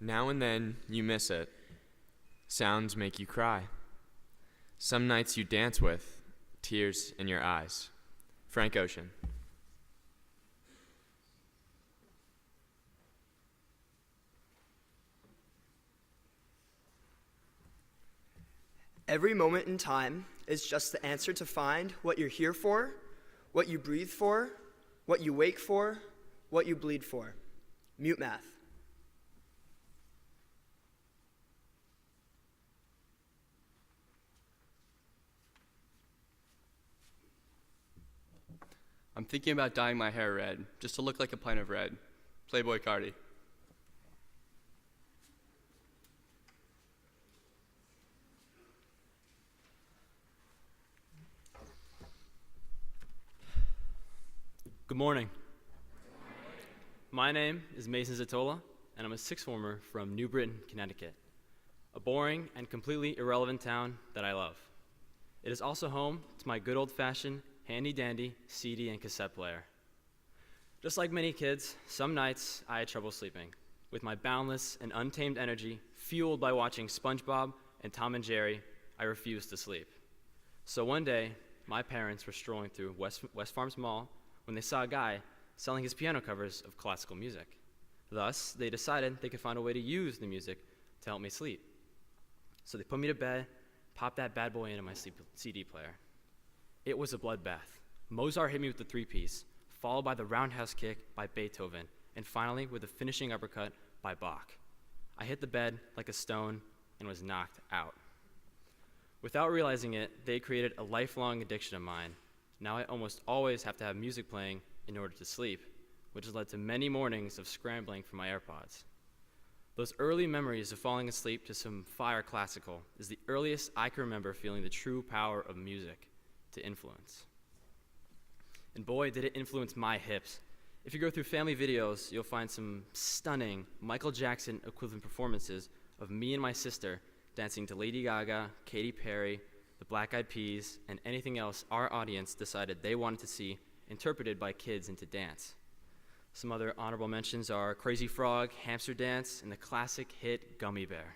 Now and then you miss it. Sounds make you cry. Some nights you dance with tears in your eyes. Frank Ocean. Every moment in time is just the answer to find what you're here for, what you breathe for, what you wake for, what you bleed for. Mute math. I'm thinking about dyeing my hair red, just to look like a pint of red. Playboy Cardi. Good morning. My name is Mason Zatola, and I'm a sixth former from New Britain, Connecticut, a boring and completely irrelevant town that I love. It is also home to my good old-fashioned, handy-dandy CD and cassette player. Just like many kids, some nights I had trouble sleeping, with my boundless and untamed energy fueled by watching SpongeBob and Tom and Jerry. I refused to sleep. So one day, my parents were strolling through West Farms Mall when they saw a guy selling his piano covers of classical music. Thus, they decided they could find a way to use the music to help me sleep. So they put me to bed, popped that bad boy into my CD player. It was a bloodbath. Mozart hit me with the three-piece, followed by the roundhouse kick by Beethoven, and finally with the finishing uppercut by Bach. I hit the bed like a stone and was knocked out. Without realizing it, they created a lifelong addiction of mine. Now I almost always have to have music playing in order to sleep, which has led to many mornings of scrambling for my AirPods. Those early memories of falling asleep to some fire classical is the earliest I can remember feeling the true power of music to influence. And boy, did it influence my hips. If you go through family videos, you'll find some stunning Michael Jackson equivalent performances of me and my sister dancing to Lady Gaga, Katy Perry, the Black Eyed Peas, and anything else our audience decided they wanted to see interpreted by kids into dance. Some other honorable mentions are Crazy Frog, Hamster Dance, and the classic hit Gummy Bear.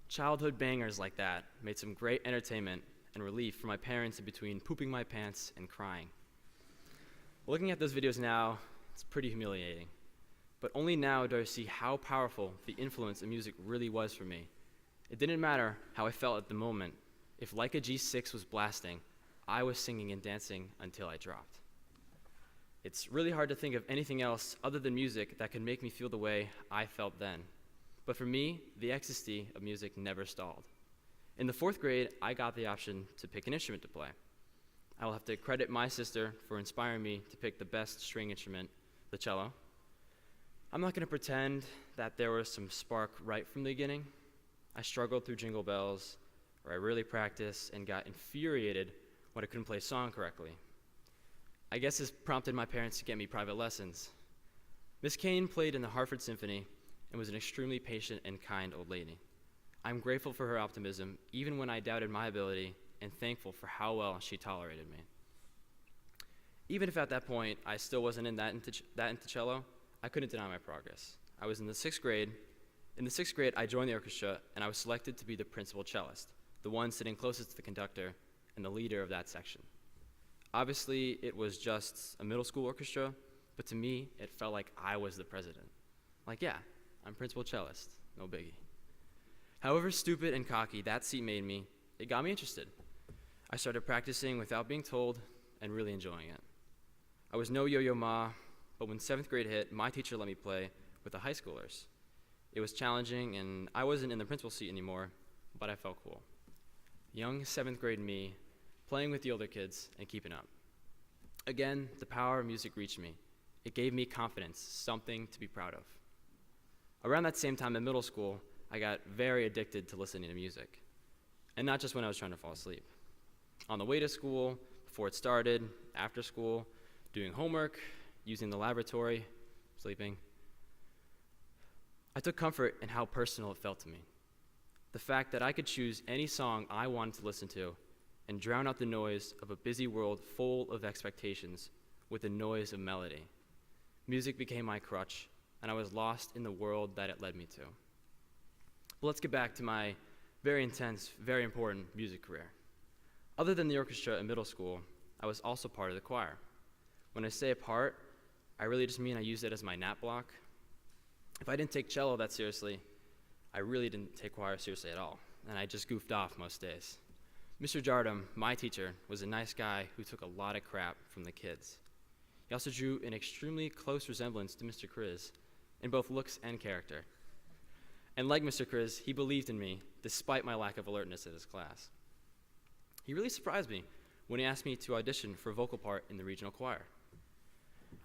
Childhood bangers like that made some great entertainment and relief for my parents in between pooping my pants and crying. Looking at those videos now, it's pretty humiliating. But only now do I see how powerful the influence of music really was for me. It didn't matter how I felt at the moment. If Like a G6 was blasting, I was singing and dancing until I dropped. It's really hard to think of anything else other than music that could make me feel the way I felt then. But for me, the ecstasy of music never stalled. In the 4th grade, I got the option to pick an instrument to play. I will have to credit my sister for inspiring me to pick the best string instrument, the cello. I'm not going to pretend that there was some spark right from the beginning. I struggled through Jingle Bells, where I really practiced and got infuriated when I couldn't play a song correctly. I guess this prompted my parents to get me private lessons. Miss Kane played in the Hartford Symphony and was an extremely patient and kind old lady. I'm grateful for her optimism, even when I doubted my ability, and thankful for how well she tolerated me. Even if at that point I still wasn't into cello, I couldn't deny my progress. I was in the 6th grade. In the 6th grade, I joined the orchestra, and I was selected to be the principal cellist, the one sitting closest to the conductor and the leader of that section. Obviously, it was just a middle school orchestra, but to me, it felt like I was the president. Like, yeah, I'm principal cellist, no biggie. However stupid and cocky that seat made me, it got me interested. I started practicing without being told and really enjoying it. I was no yo-yo ma, but when 7th grade hit, my teacher let me play with the high schoolers. It was challenging, and I wasn't in the principal seat anymore, but I felt cool. Young 7th grade me, playing with the older kids and keeping up. Again, the power of music reached me. It gave me confidence, something to be proud of. Around that same time in middle school, I got very addicted to listening to music, and not just when I was trying to fall asleep. On the way to school, before it started, after school, doing homework, using the laboratory, sleeping. I took comfort in how personal it felt to me. The fact that I could choose any song I wanted to listen to and drown out the noise of a busy world full of expectations with the noise of melody. Music became my crutch, and I was lost in the world that it led me to. But let's get back to my very intense, very important music career. Other than the orchestra in middle school, I was also part of the choir. When I say a part, I really just mean I used it as my nap block. If I didn't take cello that seriously, I really didn't take choir seriously at all, and I just goofed off most days. Mr. Jardum, my teacher, was a nice guy who took a lot of crap from the kids. He also drew an extremely close resemblance to Mr. Kriz in both looks and character. And like Mr. Kriz, he believed in me despite my lack of alertness in his class. He really surprised me when he asked me to audition for a vocal part in the regional choir.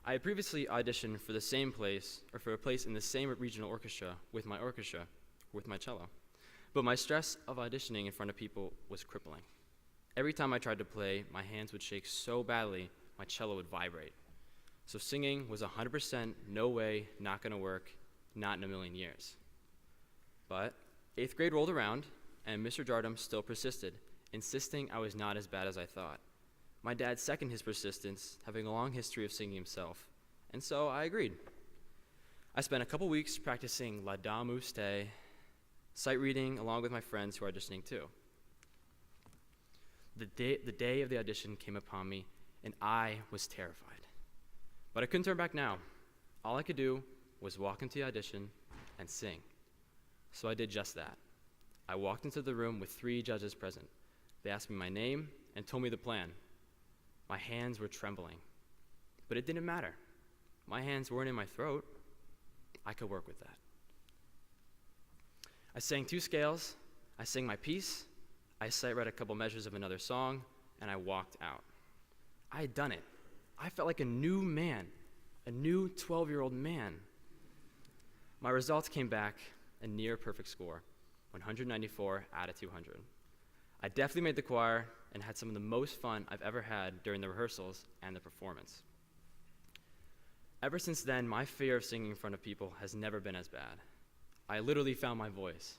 I had previously auditioned for the same place, or for a place in the same regional orchestra, with my cello. But my stress of auditioning in front of people was crippling. Every time I tried to play, my hands would shake so badly, my cello would vibrate. So singing was 100% no way, not gonna work, not in a million years. But 8th grade rolled around, and Mr. Jardum still persisted, insisting I was not as bad as I thought. My dad seconded his persistence, having a long history of singing himself, and so I agreed. I spent a couple weeks practicing La Dame Mouste, sight reading along with my friends who are auditioning too. The day of the audition came upon me, and I was terrified. But I couldn't turn back now. All I could do was walk into the audition and sing. So I did just that. I walked into the room with 3 judges present. They asked me my name and told me the plan. My hands were trembling, but it didn't matter. My hands weren't in my throat. I could work with that. I sang 2 scales, I sang my piece, I sight read a couple measures of another song, and I walked out. I had done it. I felt like a new man, a new 12-year-old man. My results came back a near perfect score, 194 out of 200. I definitely made the choir and had some of the most fun I've ever had during the rehearsals and the performance. Ever since then, my fear of singing in front of people has never been as bad. I literally found my voice.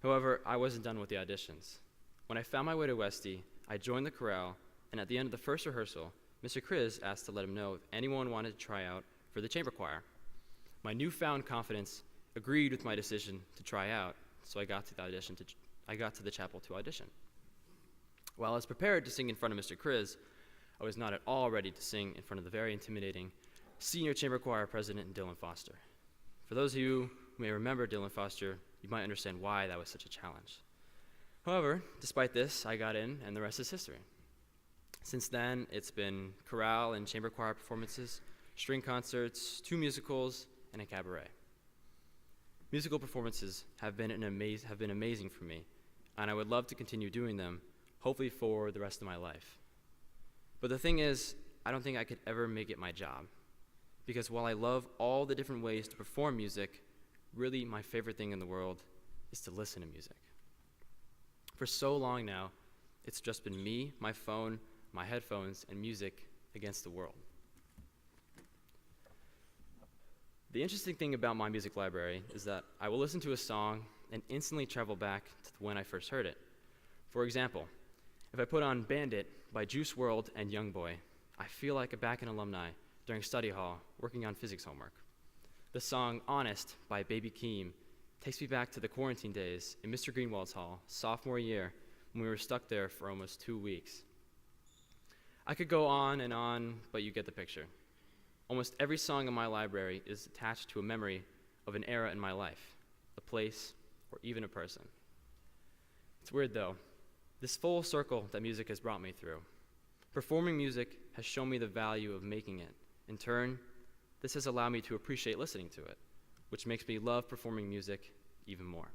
However, I wasn't done with the auditions. When I found my way to Westy, I joined the chorale, and at the end of the first rehearsal, Mr. Kriz asked to let him know if anyone wanted to try out for the chamber choir. My newfound confidence agreed with my decision to try out, so I got to the chapel to audition. While I was prepared to sing in front of Mr. Kriz, I was not at all ready to sing in front of the very intimidating senior chamber choir president, Dylan Foster. For those of you who may remember Dylan Foster, you might understand why that was such a challenge. However, despite this, I got in, and the rest is history. Since then, it's been chorale and chamber choir performances, string concerts, 2 musicals, and a cabaret. Musical performances have been amazing for me, and I would love to continue doing them, hopefully for the rest of my life. But the thing is, I don't think I could ever make it my job, because while I love all the different ways to perform music, really my favorite thing in the world is to listen to music. For so long now, it's just been me, my phone, my headphones, and music against the world. The interesting thing about my music library is that I will listen to a song and instantly travel back to when I first heard it. For example, if I put on Bandit by Juice WRLD and Youngboy, I feel like a back in alumni during study hall working on physics homework. The song Honest by Baby Keem takes me back to the quarantine days in Mr. Greenwald's hall, sophomore year, when we were stuck there for almost 2 weeks. I could go on, but you get the picture. Almost every song in my library is attached to a memory of an era in my life, a place, or even a person. It's weird though, this full circle that music has brought me through. Performing music has shown me the value of making it. In turn, this has allowed me to appreciate listening to it, which makes me love performing music even more.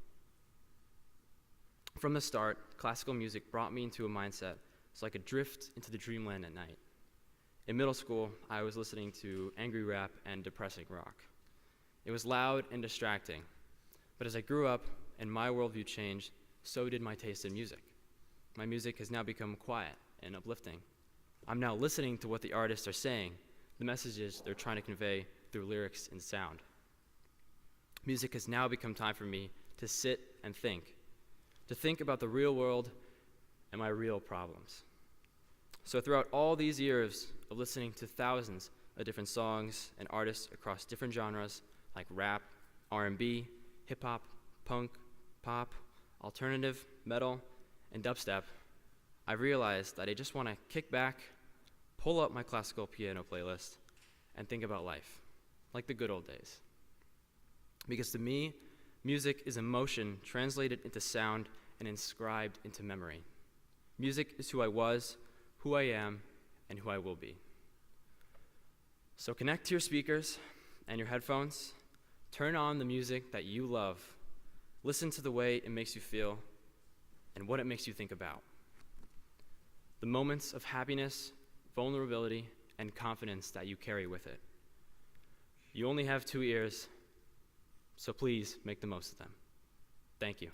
From the start, classical music brought me into a mindset so I could drift into the dreamland at night. In middle school, I was listening to angry rap and depressing rock. It was loud and distracting, but as I grew up and my worldview changed, so did my taste in music. My music has now become quiet and uplifting. I'm now listening to what the artists are saying, the messages they're trying to convey through lyrics and sound. Music has now become time for me to sit and to think about the real world and my real problems. So throughout all these years of listening to thousands of different songs and artists across different genres like rap, R&B, hip-hop, punk, pop, alternative, metal, and dubstep, I realized that I just want to kick back, pull up my classical piano playlist, and think about life, like the good old days. Because to me, music is emotion translated into sound and inscribed into memory. Music is who I was, who I am, and who I will be. So connect to your speakers and your headphones, turn on the music that you love, listen to the way it makes you feel, and what it makes you think about. The moments of happiness, vulnerability, and confidence that you carry with it. You only have 2 ears, so please make the most of them. Thank you.